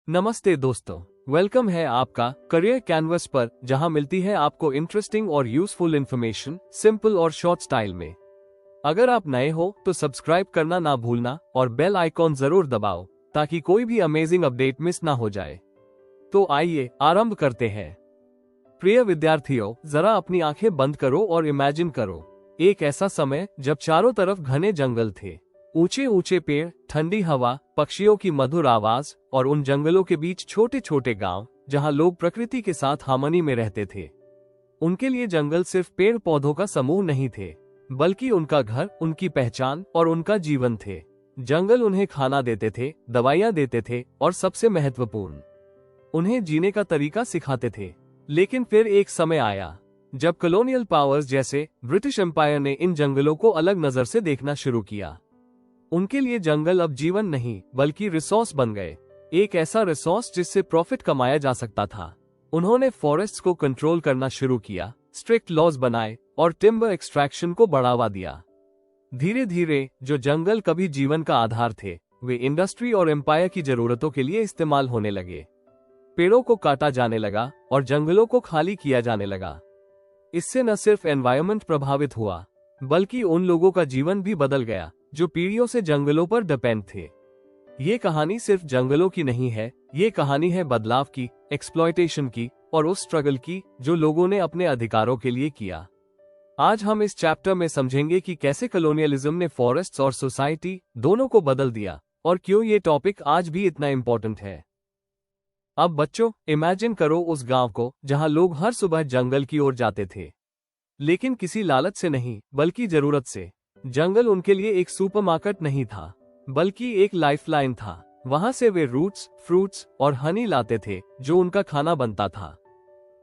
नमस्ते दोस्तों, वेलकम है आपका करियर कैनवस पर, जहां मिलती है आपको इंटरेस्टिंग और यूजफुल इंफॉर्मेशन सिंपल और शॉर्ट स्टाइल में। अगर आप नए हो तो सब्सक्राइब करना ना भूलना और बेल आइकॉन जरूर दबाओ ताकि कोई भी अमेजिंग अपडेट मिस ना हो जाए। तो आइए आरंभ करते हैं। प्रिय विद्यार्थियों, जरा अपनी आंखें बंद करो और इमेजिन करो एक ऐसा समय जब चारों तरफ घने जंगल थे, ऊंचे ऊंचे पेड़, ठंडी हवा, पक्षियों की मधुर आवाज और उन जंगलों के बीच छोटे छोटे गांव जहां लोग प्रकृति के साथ हार्मनी में रहते थे। उनके लिए जंगल सिर्फ पेड़ पौधों का समूह नहीं थे, बल्कि उनका घर, उनकी पहचान और उनका जीवन थे। जंगल उन्हें खाना देते थे, दवाइयां देते थे और सबसे महत्वपूर्ण, उन्हें जीने का तरीका सिखाते थे। लेकिन फिर एक समय आया जब कॉलोनियल पावर्स जैसे ब्रिटिश एम्पायर ने इन जंगलों को अलग नजर से देखना शुरू किया। उनके लिए जंगल अब जीवन नहीं बल्कि रिसोर्स बन गए, एक ऐसा रिसोर्स जिससे प्रॉफिट कमाया जा सकता था। उन्होंने फॉरेस्ट्स को कंट्रोल करना शुरू किया, स्ट्रिक्ट लॉज बनाए और टिम्बर एक्सट्रैक्शन को बढ़ावा दिया। धीरे धीरे जो जंगल कभी जीवन का आधार थे, वे इंडस्ट्री और एम्पायर की जरूरतों के लिए इस्तेमाल होने लगे। पेड़ों को काटा जाने लगा और जंगलों को खाली किया जाने लगा। इससे न सिर्फ एनवायरनमेंट प्रभावित हुआ, बल्कि उन लोगों का जीवन भी बदल गया जो पीढ़ियों से जंगलों पर डिपेंड थे। ये कहानी सिर्फ जंगलों की नहीं है, ये कहानी है बदलाव की, एक्सप्लॉयटेशन की और उस स्ट्रगल की जो लोगों ने अपने अधिकारों के लिए किया। आज हम इस चैप्टर में समझेंगे कि कैसे कॉलोनियलिज्म ने फॉरेस्ट्स और सोसाइटी दोनों को बदल दिया और क्यों ये टॉपिक आज भी इतना इम्पोर्टेंट है। अब बच्चों, इमेजिन करो उस गांव को जहां लोग हर सुबह जंगल की ओर जाते थे, लेकिन किसी लालच से नहीं बल्कि जरूरत से। जंगल उनके लिए एक सुपरमार्केट नहीं था, बल्कि एक लाइफलाइन था। वहां से वे रूट्स, फ्रूट्स और हनी लाते थे जो उनका खाना बनता था।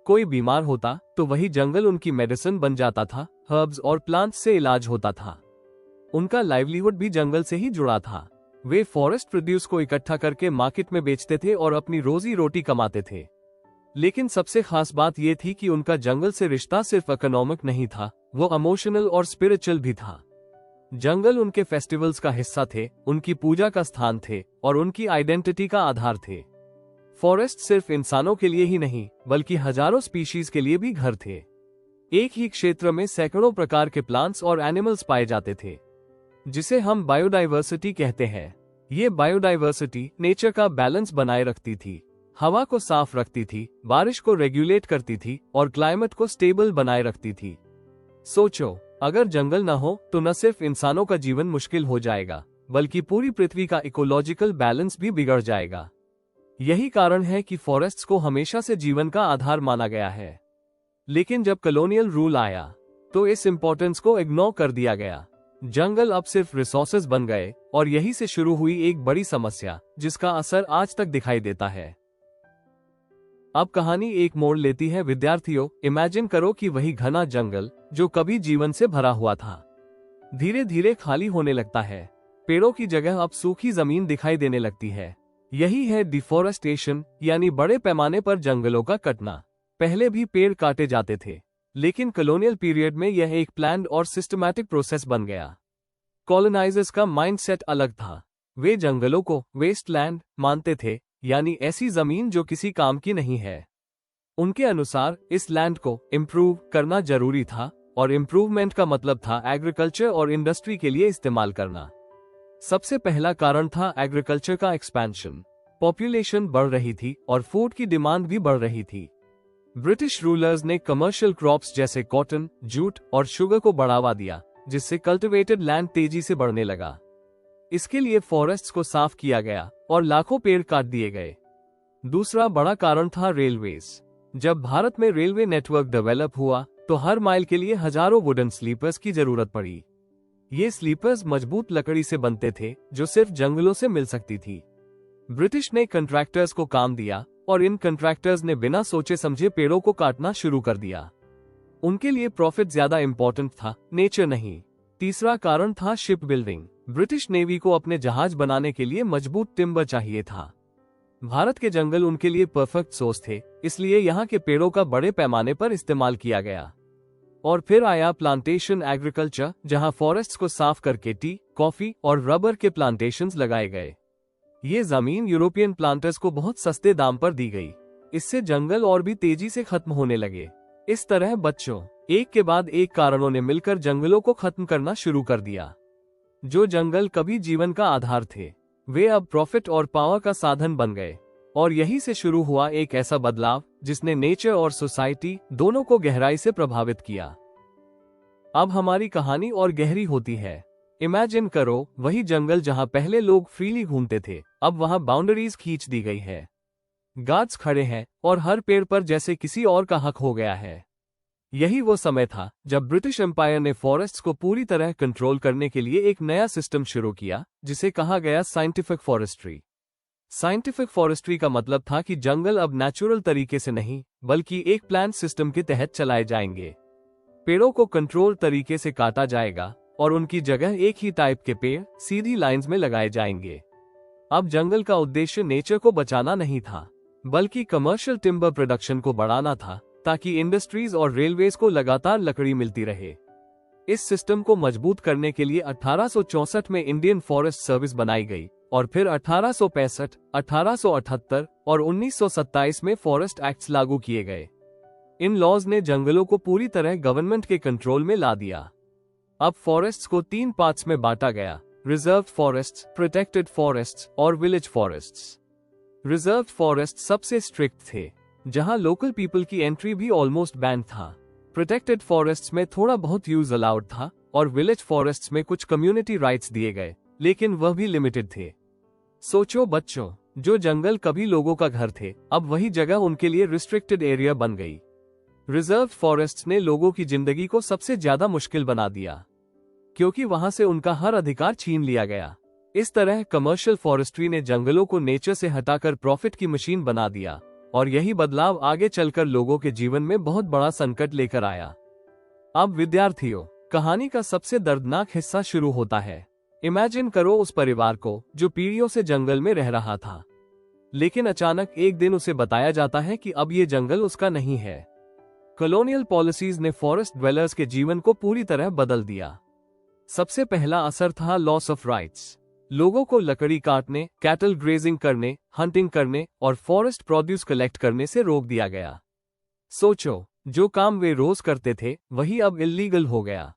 कोई बीमार होता तो वही जंगल उनकी मेडिसिन बन जाता था, हर्ब्स और प्लांट्स से इलाज होता था। उनका लाइवलीहुड भी जंगल से ही जुड़ा था। वे फॉरेस्ट प्रोड्यूस को इकट्ठा करके मार्केट में बेचते थे और अपनी रोजी रोटी कमाते थे। लेकिन सबसे खास बात यह थी कि उनका जंगल से रिश्ता सिर्फ इकोनॉमिक नहीं था, वो इमोशनल और स्पिरिचुअल भी था। जंगल उनके फेस्टिवल्स का हिस्सा थे, उनकी पूजा का स्थान थे और उनकी आइडेंटिटी का आधार थे। फॉरेस्ट सिर्फ इंसानों के लिए ही नहीं बल्कि हजारों स्पीशीज के लिए भी घर थे। एक ही क्षेत्र में सैकड़ों प्रकार के प्लांट्स और एनिमल्स पाए जाते थे, जिसे हम बायोडाइवर्सिटी कहते हैं। ये बायोडाइवर्सिटी नेचर का बैलेंस बनाए रखती थी, हवा को साफ रखती थी, बारिश को रेगुलेट करती थी और क्लाइमेट को स्टेबल बनाए रखती थी। सोचो, अगर जंगल न हो तो न सिर्फ इंसानों का जीवन मुश्किल हो जाएगा, बल्कि पूरी पृथ्वी का इकोलॉजिकल बैलेंस भी बिगड़ जाएगा। यही कारण है कि फॉरेस्ट्स को हमेशा से जीवन का आधार माना गया है। लेकिन जब कॉलोनियल रूल आया तो इस इंपॉर्टेंस को इग्नोर कर दिया गया। जंगल अब सिर्फ रिसोर्सेज बन गए और यही से शुरू हुई एक बड़ी समस्या जिसका असर आज तक दिखाई देता है। अब कहानी एक मोड़ लेती है विद्यार्थियों। इमेजिन करो कि वही घना जंगल जो कभी जीवन से भरा हुआ था, धीरे धीरे खाली होने लगता है। पेड़ों की जगह अब सूखी जमीन दिखाई देने लगती है। यही है डिफोरेस्टेशन, यानी बड़े पैमाने पर जंगलों का कटना। पहले भी पेड़ काटे जाते थे, लेकिन कॉलोनियल पीरियड में यह एक प्लान्ड और सिस्टमैटिक प्रोसेस बन गया। कॉलोनाइजर्स का माइंडसेट अलग था। वे जंगलों को वेस्टलैंड मानते थे, यानी ऐसी जमीन जो किसी काम की नहीं है। उनके अनुसार इस लैंड को इम्प्रूव करना जरूरी था और इम्प्रूवमेंट का मतलब था एग्रीकल्चर और इंडस्ट्री के लिए इस्तेमाल करना। सबसे पहला कारण था एग्रीकल्चर का एक्सपेंशन। पॉपुलेशन बढ़ रही थी और फूड की डिमांड भी बढ़ रही थी। ब्रिटिश रूलर्स ने कमर्शियल क्रॉप्स जैसे कॉटन, जूट और शुगर को बढ़ावा दिया, जिससे कल्टिवेटेड लैंड तेजी से बढ़ने लगा। इसके लिए फॉरेस्ट्स को साफ किया गया और लाखों पेड़ काट दिए गए। दूसरा बड़ा कारण था रेलवेज। जब भारत में रेलवे नेटवर्क डेवलप हुआ तो हर माइल के लिए हजारों वुडन स्लीपर्स की जरूरत पड़ी। ये स्लीपर्स मजबूत लकड़ी से बनते थे जो सिर्फ जंगलों से मिल सकती थी। ब्रिटिश ने कंट्रैक्टर्स को काम दिया और इन कंट्रैक्टर्स ने बिना सोचे समझे पेड़ों को काटना शुरू कर दिया। उनके लिए प्रॉफिट ज्यादा इंपॉर्टेंट था, नेचर नहीं। तीसरा कारण था शिप बिल्डिंग। ब्रिटिश नेवी को अपने जहाज बनाने के लिए मजबूत टिम्बर चाहिए था। भारत के जंगल उनके लिए परफेक्ट सोर्स थे, इसलिए यहाँ के पेड़ों का बड़े पैमाने पर इस्तेमाल किया गया। और फिर आया प्लांटेशन एग्रीकल्चर, जहां फॉरेस्ट्स को साफ करके टी, कॉफी और रबर के प्लांटेशंस लगाए गए। ये जमीन यूरोपियन प्लांटर्स को बहुत सस्ते दाम पर दी गई। इससे जंगल और भी तेजी से खत्म होने लगे। इस तरह बच्चों, एक के बाद एक कारणों ने मिलकर जंगलों को खत्म करना शुरू कर दिया। जो जंगल कभी जीवन का आधार थे, वे अब प्रॉफिट और पावर का साधन बन गए। और यहीं से शुरू हुआ एक ऐसा बदलाव जिसने नेचर और सोसाइटी दोनों को गहराई से प्रभावित किया। अब हमारी कहानी और गहरी होती है। इमेजिन करो, वही जंगल जहां पहले लोग फ्रीली घूमते थे, अब वहां बाउंड्रीज खींच दी गई है। गार्ड्स खड़े हैं और हर पेड़ पर जैसे किसी और का हक हो गया है। यही वो समय था जब ब्रिटिश एम्पायर ने फॉरेस्ट्स को पूरी तरह कंट्रोल करने के लिए एक नया सिस्टम शुरू किया, जिसे कहा गया साइंटिफिक फॉरेस्ट्री। साइंटिफिक फॉरेस्ट्री का मतलब था कि जंगल अब नेचुरल तरीके से नहीं, बल्कि एक प्लान सिस्टम के तहत चलाए जाएंगे। पेड़ों को कंट्रोल तरीके से काटा जाएगा और उनकी जगह एक ही टाइप के पेड़ सीधी लाइंस में लगाए जाएंगे। अब जंगल का उद्देश्य नेचर को बचाना नहीं था, बल्कि कमर्शियल टिम्बर प्रोडक्शन को बढ़ाना था, ताकि इंडस्ट्रीज और रेलवेज को लगातार लकड़ी मिलती रहे। इस सिस्टम को मजबूत करने के लिए 1864 में इंडियन फॉरेस्ट सर्विस बनाई गई और फिर 1865, 1878 और 1927 में फॉरेस्ट एक्ट्स लागू किए गए। इन लॉज ने जंगलों को पूरी तरह गवर्नमेंट के कंट्रोल में ला दिया। अब फॉरेस्ट्स को 3 पार्ट्स में बांटा गया: रिजर्व्ड फॉरेस्ट्स, प्रोटेक्टेड फॉरेस्ट्स और विलेज फॉरेस्ट्स। रिजर्व्ड फॉरेस्ट सबसे स्ट्रिक्ट थे, जहां लोकल पीपल की एंट्री भी ऑलमोस्ट बैन था। प्रोटेक्टेड फॉरेस्ट्स में थोड़ा बहुत यूज अलाउड था और विलेज फॉरेस्ट्स में कुछ कम्युनिटी राइट्स दिए गए, लेकिन वह भी लिमिटेड थे। सोचो बच्चों, जो जंगल कभी लोगों का घर थे, अब वही जगह उनके लिए रिस्ट्रिक्टेड एरिया बन गई। रिजर्व्ड फॉरेस्ट्स ने लोगों की जिंदगी को सबसे ज्यादा मुश्किल बना दिया, क्योंकि वहां से उनका हर अधिकार छीन लिया गया। इस तरह कमर्शियल फॉरेस्ट्री ने जंगलों को नेचर से हटाकर प्रॉफिट की मशीन बना दिया, और यही बदलाव आगे चलकर लोगों के जीवन में बहुत बड़ा संकट लेकर आया। अब विद्यार्थियों, कहानी का सबसे दर्दनाक हिस्सा शुरू होता है। इमेजिन करो उस परिवार को जो पीढ़ियों से जंगल में रह रहा था, लेकिन अचानक एक दिन उसे बताया जाता है कि अब ये जंगल उसका नहीं है। कॉलोनियल पॉलिसीज ने फॉरेस्ट ड्वेलर्स के जीवन को पूरी तरह बदल दिया। सबसे पहला असर था लॉस ऑफ राइट्स। लोगों को लकड़ी काटने, कैटल ग्रेजिंग करने, हंटिंग करने और फॉरेस्ट प्रोड्यूस कलेक्ट करने से रोक दिया गया। सोचो, जो काम वे रोज करते थे वही अब इल्लीगल हो गया।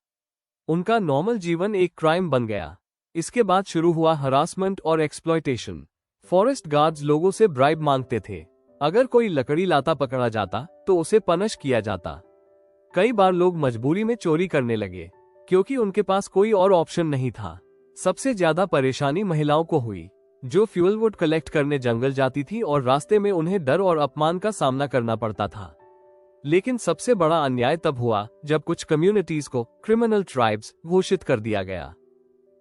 उनका नॉर्मल जीवन एक क्राइम बन गया। इसके बाद शुरू हुआ हरासमेंट और एक्सप्लॉयटेशन। फॉरेस्ट गार्ड्स लोगों से ब्राइब मांगते थे। अगर कोई लकड़ी लाता पकड़ा जाता तो उसे पनिश किया जाता। कई बार लोग मजबूरी में चोरी करने लगे, क्योंकि उनके पास कोई और ऑप्शन नहीं था। सबसे ज्यादा परेशानी महिलाओं को हुई, जो फ्यूल वुड कलेक्ट करने जंगल जाती थी और रास्ते में उन्हें डर और अपमान का सामना करना पड़ता था। लेकिन सबसे बड़ा अन्याय तब हुआ जब कुछ कम्युनिटीज को क्रिमिनल ट्राइब्स घोषित कर दिया गया,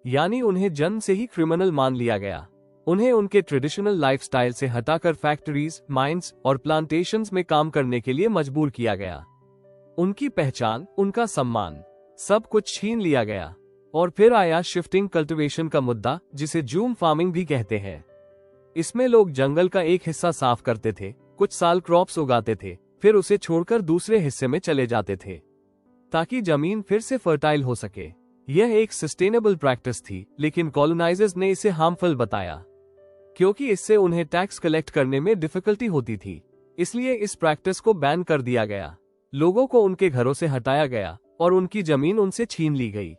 यानी उन्हें जन्म से ही क्रिमिनल मान लिया गया। उन्हें उनके ट्रेडिशनल लाइफस्टाइल से हटाकर फैक्ट्रीज, माइंस और प्लांटेशंस में काम करने के लिए मजबूर किया गया। उनकी पहचान, उनका सम्मान, सब कुछ छीन लिया गया। और फिर आया शिफ्टिंग कल्टीवेशन का मुद्दा, जिसे जूम फार्मिंग भी कहते हैं। इसमें लोग जंगल का एक हिस्सा साफ करते थे, कुछ साल क्रॉप्स उगाते थे, फिर उसे छोड़कर दूसरे हिस्से में चले जाते थे, ताकि जमीन फिर से फर्टाइल हो सके। यह एक सस्टेनेबल प्रैक्टिस थी, लेकिन कॉलोनाइजर्स ने इसे हार्मफुल बताया, क्योंकि इससे उन्हें टैक्स कलेक्ट करने में डिफिकल्टी होती थी। इसलिए इस प्रैक्टिस को बैन कर दिया गया। लोगों को उनके घरों से हटाया गया और उनकी जमीन उनसे छीन ली गई।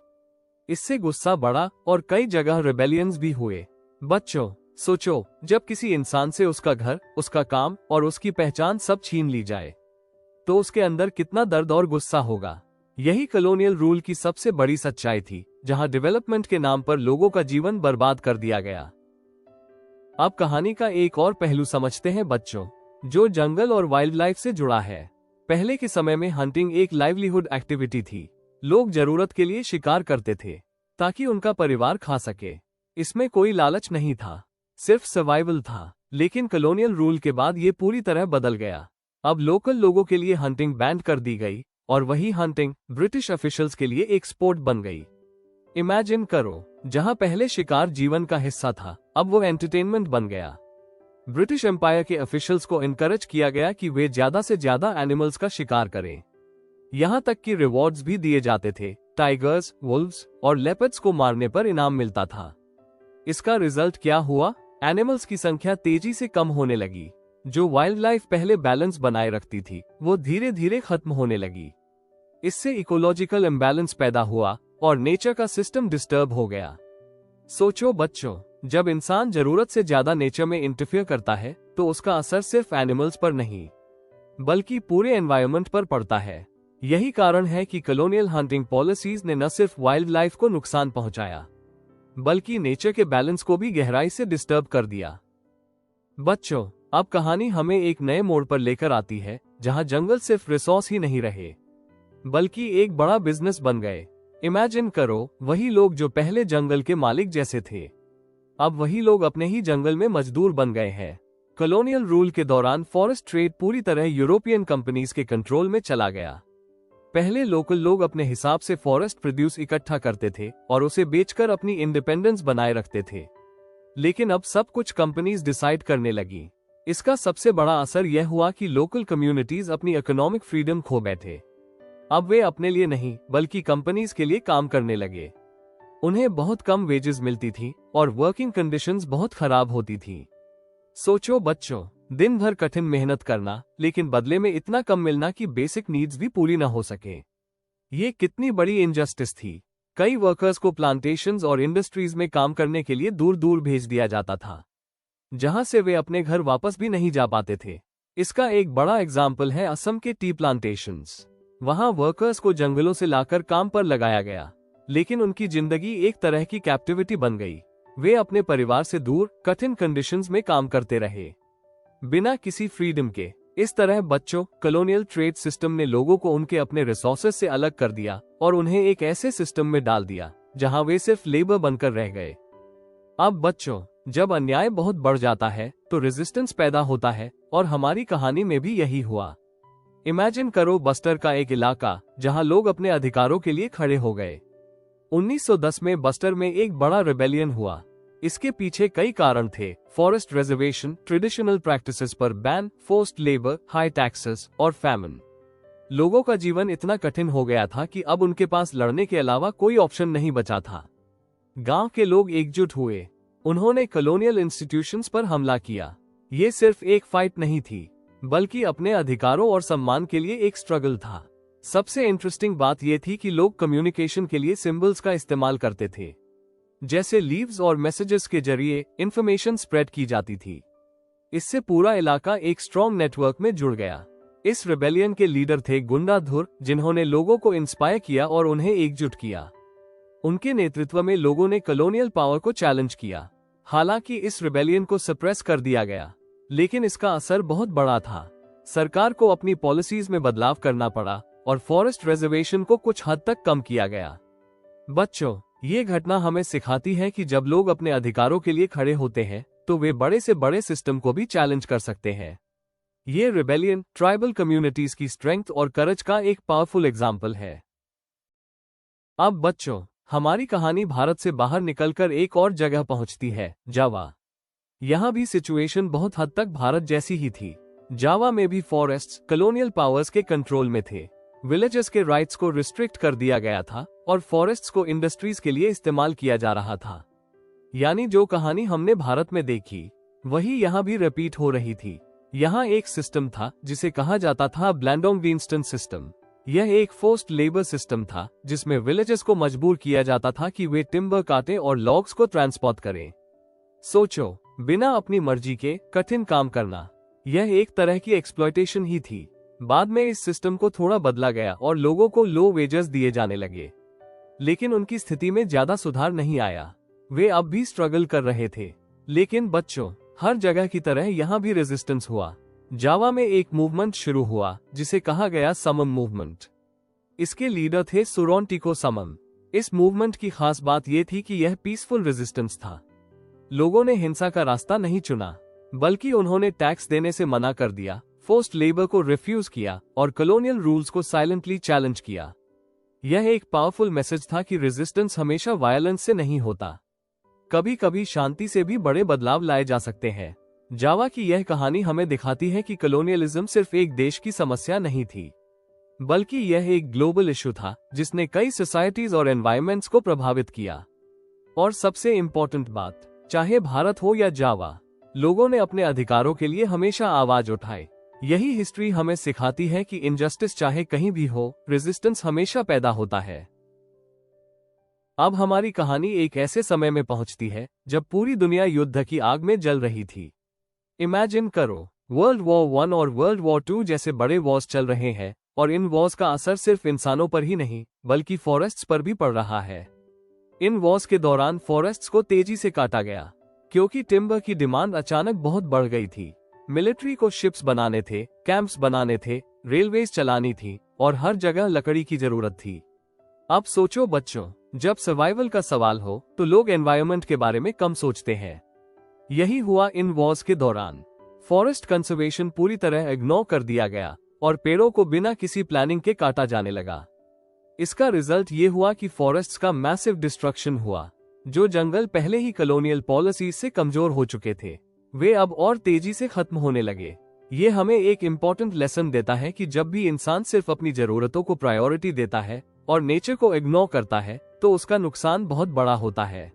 इससे गुस्सा बढ़ा और कई जगह रिबेलियंस भी हुए। बच्चों, सोचो, जब किसी इंसान से उसका घर, उसका काम और उसकी पहचान सब छीन ली जाए, तो उसके अंदर कितना दर्द और गुस्सा होगा। यही कॉलोनियल रूल की सबसे बड़ी सच्चाई थी, जहां डेवलपमेंट के नाम पर लोगों का जीवन बर्बाद कर दिया गया। अब कहानी का एक और पहलू समझते हैं बच्चों, जो जंगल और वाइल्ड लाइफ से जुड़ा है। पहले के समय में हंटिंग एक लाइवलीहुड एक्टिविटी थी। लोग जरूरत के लिए शिकार करते थे ताकि उनका परिवार खा सके। इसमें कोई लालच नहीं था, सिर्फ सर्वाइवल था। लेकिन कॉलोनियल रूल के बाद ये पूरी तरह बदल गया। अब लोकल लोगों के लिए हंटिंग बैन कर दी गई और वही हंटिंग ब्रिटिश ऑफिशियल्स के लिए एक स्पोर्ट बन गई। इमेजिन करो, जहां पहले शिकार जीवन का हिस्सा था, अब वो एंटरटेनमेंट बन गया। ब्रिटिश एम्पायर के ऑफिशियल्स को इनकरेज किया गया कि वे ज्यादा से ज्यादा एनिमल्स का शिकार करें। यहां तक कि रिवॉर्ड्स भी दिए जाते थे। टाइगर्स, वुल्व्स और लेपर्ड्स को मारने पर इनाम मिलता था। इसका रिजल्ट क्या हुआ? एनिमल्स की संख्या तेजी से कम होने लगी। जो वाइल्ड लाइफ पहले बैलेंस बनाए रखती थी वो धीरे धीरे खत्म होने लगी। इससे इकोलॉजिकल इम्बैलेंस पैदा हुआ और नेचर का सिस्टम डिस्टर्ब हो गया। सोचो बच्चों, जब इंसान जरूरत से ज्यादा नेचर में इंटरफियर करता है तो उसका असर सिर्फ एनिमल्स पर नहीं बल्कि पूरे एनवायरनमेंट पर पड़ता है। यही कारण है कि कॉलोनियल हंटिंग पॉलिसीज ने न सिर्फ वाइल्ड लाइफ को नुकसान पहुंचाया बल्कि नेचर के बैलेंस को भी गहराई से डिस्टर्ब कर दिया। बच्चों, अब कहानी हमें एक नए मोड़ पर लेकर आती है जहां जंगल सिर्फ रिसोर्स ही नहीं रहे बल्कि एक बड़ा बिजनेस बन गए। इमेजिन करो, वही लोग जो पहले जंगल के मालिक जैसे थे अब वही लोग अपने ही जंगल में मजदूर बन गए हैं। कॉलोनियल रूल के दौरान फॉरेस्ट ट्रेड पूरी तरह यूरोपियन कंपनीज के कंट्रोल में चला गया। पहले लोकल लोग अपने हिसाब से फॉरेस्ट प्रोड्यूस इकट्ठा करते थे और उसे बेचकर अपनी इंडिपेंडेंस बनाए रखते थे, लेकिन अब सब कुछ कंपनीज डिसाइड करने लगी। इसका सबसे बड़ा असर यह हुआ कि लोकल कम्युनिटीज अपनी इकोनॉमिक फ्रीडम खो बैठे। अब वे अपने लिए नहीं बल्कि कंपनीज के लिए काम करने लगे। उन्हें बहुत कम वेजेस मिलती थी और वर्किंग कंडीशंस बहुत खराब होती थी। सोचो बच्चों, दिन भर कठिन मेहनत करना लेकिन बदले में इतना कम मिलना कि बेसिक नीड्स भी पूरी न हो सके। ये कितनी बड़ी इनजस्टिस थी। कई वर्कर्स को प्लांटेशंस और इंडस्ट्रीज में काम करने के लिए दूर दूर भेज दिया जाता था, जहां से वे अपने घर वापस भी नहीं जा पाते थे। इसका एक बड़ा एग्जाम्पल है असम के टी प्लांटेशंस। वहां वर्कर्स को जंगलों से लाकर काम पर लगाया गया, लेकिन उनकी जिंदगी एक तरह की कैप्टिविटी बन गई। वे अपने परिवार से दूर कठिन कंडीशंस में काम करते रहे, बिना किसी फ्रीडम के। इस तरह बच्चों, कॉलोनियल ट्रेड सिस्टम ने लोगों को उनके अपने रिसोर्सेज से अलग कर दिया और उन्हें एक ऐसे सिस्टम में डाल दिया जहां वे सिर्फ लेबर बनकर रह गए। अब बच्चों, जब अन्याय बहुत बढ़ जाता है तो रेजिस्टेंस पैदा होता है और हमारी कहानी में भी यही हुआ। इमेजिन करो बस्टर का एक इलाका जहां लोग अपने अधिकारों के लिए खड़े हो गए। 1910 में बस्टर में एक बड़ा रिबेलियन हुआ। इसके पीछे कई कारण थे। फॉरेस्ट रिजर्वेशन, ट्रेडिशनल प्रैक्टिसेस पर ban, forced labour, high taxes और फैमिन। लोगों का जीवन इतना कठिन हो गया था कि अब उनके पास लड़ने के अलावा कोई ऑप्शन नहीं बचा था। गांव के लोग एकजुट हुए। उन्होंने कॉलोनियल इंस्टीट्यूशंस पर हमला किया। ये सिर्फ एक फाइट नहीं थी बल्कि अपने अधिकारों और सम्मान के लिए एक स्ट्रगल था। सबसे इंटरेस्टिंग बात यह थी कि लोग कम्युनिकेशन के लिए सिंबल्स का इस्तेमाल करते थे, जैसे लीव्स और मैसेजेस के जरिए इंफॉर्मेशन स्प्रेड की जाती थी। इससे पूरा इलाका एक स्ट्रॉन्ग नेटवर्क में जुड़ गया। इस रिबेलियन के लीडर थे गुंडाधुर, जिन्होंने लोगों को इंस्पायर किया और उन्हें एकजुट किया। उनके नेतृत्व में लोगों ने कॉलोनियल पावर को चैलेंज किया। हालांकि इस रिबेलियन को सप्रेस कर दिया गया, लेकिन इसका असर बहुत बड़ा था। सरकार को अपनी पॉलिसीज में बदलाव करना पड़ा और फॉरेस्ट रिजर्वेशन को कुछ हद तक कम किया गया। बच्चों, ये घटना हमें सिखाती है कि जब लोग अपने अधिकारों के लिए खड़े होते हैं तो वे बड़े से बड़े सिस्टम को भी चैलेंज कर सकते हैं। ये रिबेलियन ट्राइबल कम्युनिटीज की स्ट्रेंथ और करेज का एक पावरफुल एग्जाम्पल है। अब बच्चों, हमारी कहानी भारत से बाहर निकलकर एक और जगह पहुंचती है, जावा। यहाँ भी सिचुएशन बहुत हद तक भारत जैसी ही थी। जावा में भी फॉरेस्ट्स कॉलोनियल पावर्स के कंट्रोल में थे। विलेजेस के राइट्स को रिस्ट्रिक्ट कर दिया गया था और फॉरेस्ट्स को इंडस्ट्रीज के लिए इस्तेमाल किया जा रहा था। यानी जो कहानी हमने भारत में देखी वही यहाँ भी रिपीट हो रही थी। यहाँ एक सिस्टम था जिसे कहा जाता था ब्लैंडोंग-विंस्टन सिस्टम। यह एक फोर्स्ड लेबर सिस्टम था जिसमें विलेजेस को मजबूर किया जाता था कि वे टिम्बर काटें और लॉग्स को ट्रांसपोर्ट करें। सोचो, बिना अपनी मर्जी के कठिन काम करना। यह एक तरह की एक्सप्लॉयटेशन ही थी। बाद में इस सिस्टम को थोड़ा बदला गया और लोगों को लो वेजेस दिए जाने लगे, लेकिन उनकी स्थिति में ज्यादा सुधार नहीं आया। वे अब भी स्ट्रगल कर रहे थे। लेकिन बच्चों, हर जगह की तरह यहाँ भी रेजिस्टेंस हुआ। जावा में एक मूवमेंट शुरू हुआ जिसे कहा गया समम मूवमेंट। इसके लीडर थे सुरोंटिको समम। इस मूवमेंट की खास बात यह थी कि यह पीसफुल रेजिस्टेंस था। लोगों ने हिंसा का रास्ता नहीं चुना, बल्कि उन्होंने टैक्स देने से मना कर दिया, फोर्स्ड लेबर को रिफ्यूज किया और कॉलोनियल रूल्स को साइलेंटली चैलेंज किया। यह एक पावरफुल मैसेज था कि रेजिस्टेंस हमेशा वायलेंस से नहीं होता, कभी कभी शांति से भी बड़े बदलाव लाए जा सकते हैं। जावा की यह कहानी हमें दिखाती है कि कॉलोनियलिज्म सिर्फ एक देश की समस्या नहीं थी, बल्कि यह एक ग्लोबल इशू था जिसने कई सोसाइटीज और एनवायरमेंट्स को प्रभावित किया। और सबसे इम्पोर्टेंट बात, चाहे भारत हो या जावा, लोगों ने अपने अधिकारों के लिए हमेशा आवाज उठाई। यही हिस्ट्री हमें सिखाती है कि इनजस्टिस चाहे कहीं भी हो, रेजिस्टेंस हमेशा पैदा होता है। अब हमारी कहानी एक ऐसे समय में पहुंचती है जब पूरी दुनिया युद्ध की आग में जल रही थी। इमेजिन करो, वर्ल्ड वॉर 1 और वर्ल्ड वॉर 2 जैसे बड़े वॉर्स चल रहे हैं, और इन वॉर्स का असर सिर्फ इंसानों पर ही नहीं बल्कि फॉरेस्ट्स पर भी पड़ रहा है। इन वॉर्स के दौरान फॉरेस्ट्स को तेजी से काटा गया क्योंकि टिम्बर की डिमांड अचानक बहुत बढ़ गई थी। मिलिट्री को शिप्स बनाने थे, कैंप्स बनाने थे, रेलवेज चलानी थी और हर जगह लकड़ी की जरूरत थी। अब सोचो बच्चों, जब सर्वाइवल का सवाल हो तो लोग एनवायरनमेंट के बारे में कम सोचते हैं। यही हुआ इन वॉर्स के दौरान। फॉरेस्ट कंजर्वेशन पूरी तरह इग्नोर कर दिया गया और पेड़ों को बिना किसी प्लानिंग के काटा जाने लगा। इसका रिजल्ट ये हुआ कि फॉरेस्ट्स का मैसिव डिस्ट्रक्शन हुआ। जो जंगल पहले ही कॉलोनियल पॉलिसीज से कमजोर हो चुके थे, वे अब और तेजी से खत्म होने लगे। ये हमें एक इम्पोर्टेंट लेसन देता है कि जब भी इंसान सिर्फ अपनी जरूरतों को प्रायोरिटी देता है और नेचर को इग्नोर करता है तो उसका नुकसान बहुत बड़ा होता है।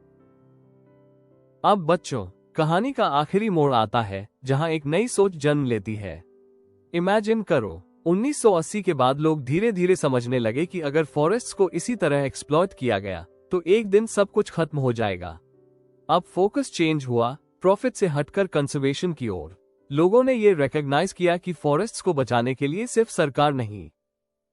अब बच्चों, कहानी का आखिरी मोड़ आता है जहां एक नई सोच जन्म लेती है। इमेजिन करो, 1980 के बाद लोग धीरे धीरे समझने लगे कि अगर फॉरेस्ट्स को इसी तरह एक्सप्लॉइट किया गया तो एक दिन सब कुछ खत्म हो जाएगा। अब फोकस चेंज हुआ, प्रॉफिट से हटकर कंजर्वेशन की ओर। लोगों ने ये रिकॉग्नाइज किया कि फॉरेस्ट्स को बचाने के लिए सिर्फ सरकार नहीं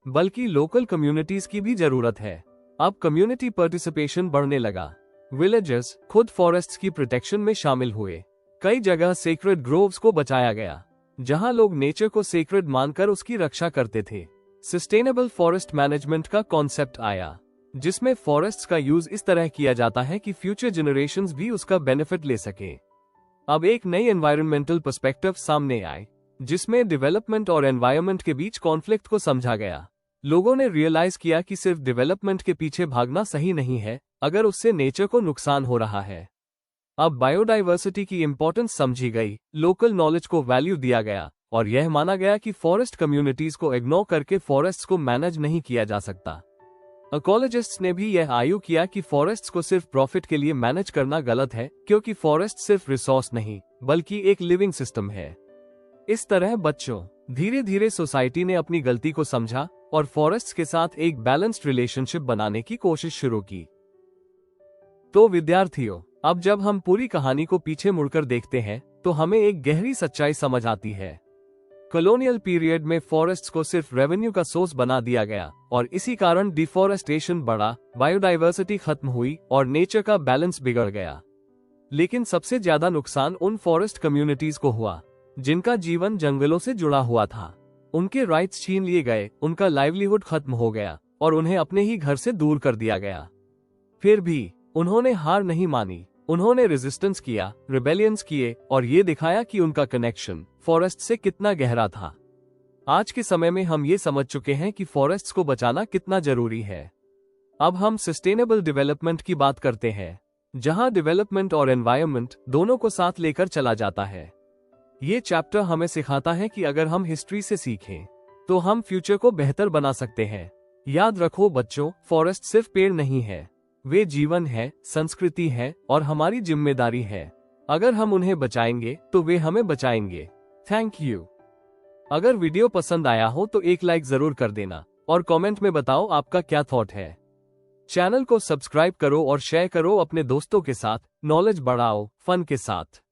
बल्कि लोकल कम्युनिटीज की भी जरूरत है। अब कम्युनिटी पार्टिसिपेशन बढ़ने लगा। विलेजर्स खुद फॉरेस्ट्स की प्रोटेक्शन में शामिल हुए। कई जगह सेक्रेड ग्रोव्स को बचाया गया जहां लोग नेचर को सेक्रेड मानकर उसकी रक्षा करते थे। सस्टेनेबल फॉरेस्ट मैनेजमेंट का कॉन्सेप्ट आया जिसमें फॉरेस्ट्स का यूज इस तरह किया जाता है कि फ्यूचर जनरेशंस भी उसका बेनिफिट ले सके। अब एक नई एनवायरमेंटल पर्सपेक्टिव सामने आए जिसमें डेवलपमेंट और एनवायरनमेंट के बीच कॉन्फ्लिक्ट को समझा गया। लोगों ने रियलाइज किया कि सिर्फ डेवलपमेंट के पीछे भागना सही नहीं है अगर उससे नेचर को नुकसान हो रहा है। अब बायोडाइवर्सिटी की इंपॉर्टेंस समझी गई, लोकल नॉलेज को वैल्यू दिया गया और यह माना गया कि फॉरेस्ट कम्युनिटीज को इग्नोर करके फॉरेस्ट्स को मैनेज नहीं किया जा सकता। इकोलॉजिस्ट्स ने भी यह आर्ग्यू किया कि फॉरेस्ट्स को सिर्फ प्रॉफिट के लिए मैनेज करना गलत है क्योंकि फॉरेस्ट सिर्फ रिसोर्स नहीं बल्कि एक लिविंग सिस्टम है। इस तरह बच्चों, धीरे धीरे सोसाइटी ने अपनी गलती को समझा और फॉरेस्ट्स के साथ एक बैलेंस्ड रिलेशनशिप बनाने की कोशिश शुरू की। तो विद्यार्थियों, अब जब हम पूरी कहानी को पीछे मुड़कर देखते हैं तो हमें एक गहरी सच्चाई समझ आती है। कॉलोनियल पीरियड में फॉरेस्ट्स को सिर्फ रेवेन्यू का सोर्स बना दिया गया और इसी कारण डिफॉरेस्टेशन बढ़ा, बायोडाइवर्सिटी खत्म हुई और नेचर का बैलेंस बिगड़ गया। लेकिन सबसे ज्यादा नुकसान उन फॉरेस्ट कम्युनिटीज को हुआ जिनका जीवन जंगलों से जुड़ा हुआ था। उनके राइट्स छीन लिए गए, उनका लाइवलीहुड खत्म हो गया और उन्हें अपने ही घर से दूर कर दिया गया। फिर भी उन्होंने हार नहीं मानी। उन्होंने रेजिस्टेंस किया, रिबेलियंस किए और ये दिखाया कि उनका कनेक्शन फॉरेस्ट से कितना गहरा था। आज के समय में हम ये समझ चुके हैं कि फॉरेस्ट्स को बचाना कितना जरूरी है। अब हम सस्टेनेबल डेवलपमेंट की बात करते हैं, जहां डेवलपमेंट और एनवायरनमेंट दोनों को साथ लेकर चला जाता है। ये चैप्टर हमें सिखाता है कि अगर हम हिस्ट्री से सीखें तो हम फ्यूचर को बेहतर बना सकते हैं। याद रखो बच्चों, फॉरेस्ट सिर्फ पेड़ नहीं है, वे जीवन है, संस्कृति है और हमारी जिम्मेदारी है। अगर हम उन्हें बचाएंगे तो वे हमें बचाएंगे। Thank you. अगर वीडियो पसंद आया हो तो एक लाइक जरूर कर देना और कमेंट में बताओ आपका क्या थॉट है। चैनल को सब्सक्राइब करो और शेयर करो अपने दोस्तों के साथ। नॉलेज बढ़ाओ फन के साथ।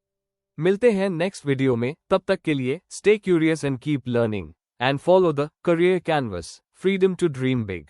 मिलते हैं नेक्स्ट वीडियो में, तब तक के लिए stay curious and keep learning and follow the career canvas, freedom to dream big.